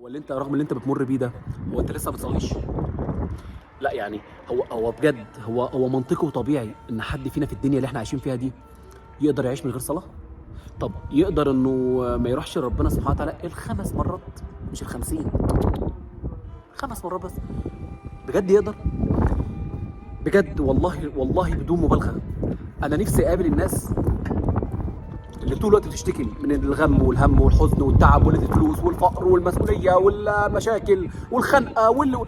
هو اللي انت رغم اللي انت بتمر بيه ده، هو انت لسه ما بتصليش؟ لا يعني هو بجد هو منطقي وطبيعي ان حد فينا في الدنيا اللي احنا عايشين فيها دي يقدر يعيش من غير صلاه؟ طب يقدر انه ما يروحش لربنا سبحانه وتعالى الخمس مرات مش ال50، 5 مرات بس؟ بجد يقدر؟ بجد والله بدون مبالغه انا نفسي اقابل الناس اللي طول الوقت بتشتكي من الغم والهم والحزن والتعب وقله الفلوس والفقر والمسؤوليه والمشاكل والخنقه وما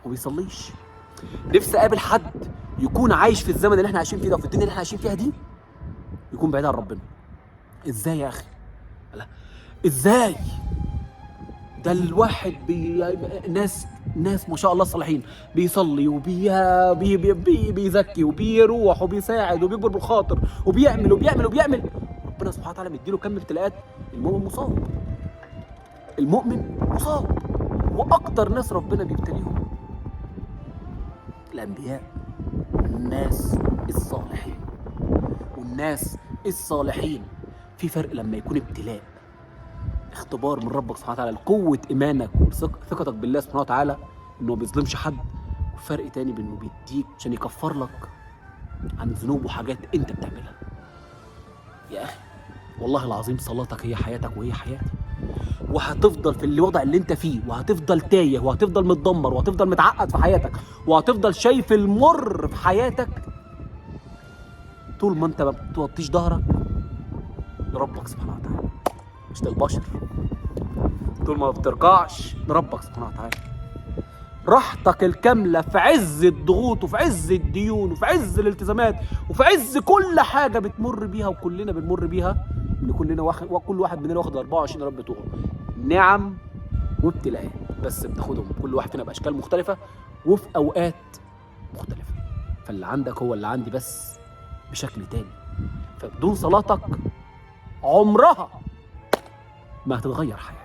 بيصليش. نفسي اقابل حد يكون عايش في الزمن اللي احنا عايشين فيه ده وفي الدنيا اللي احنا عايشين فيها دي يكون بعيد عن ربنا. ازاي يا اخي؟ لا ازاي؟ ده الواحد ناس ما شاء الله صالحين، بيصلي بيزكي وبيروح وبيساعد وبيكبر بالخاطر وبيعمل. ربنا سبحانه وتعالى مديله كم ابتلاءات. المؤمن مصاب. واكتر ناس ربنا بيبتليهم الانبياء، الناس الصالحين. والناس الصالحين في فرق لما يكون ابتلاء، اختبار من ربك سبحانه وتعالى لقوة إيمانك وثقتك بالله سبحانه وتعالى إنه ما بيظلمش حد، وفرق تاني بإنه بيديك عشان يكفر لك عن ذنوب وحاجات أنت بتعملها. يا أخي والله العظيم صلاتك هي حياتك وهي حياتي، وهتفضل في الوضع اللي أنت فيه، وهتفضل تايه، وهتفضل متدمر، وهتفضل متعقد في حياتك، وهتفضل شايف المر في حياتك طول ما أنت ما بتوطيش ظهرك لربك سبحانه وتعالى مش للبشر، طول ما بتركعش لربك سبحانه وتعالى. راحتك الكامله في عز الضغوط وفي عز الديون وفي عز الالتزامات وفي عز كل حاجه بتمر بيها وكلنا بنمر بيها، ان كل واحد مننا واخد 24 رب بتوعه نعم وابتلاءات، بس بتاخدهم كل واحد فينا باشكال مختلفه وفي اوقات مختلفه. فاللي عندك هو اللي عندي بس بشكل تاني. فبدون صلاتك عمرها ما هتتغير حياتك.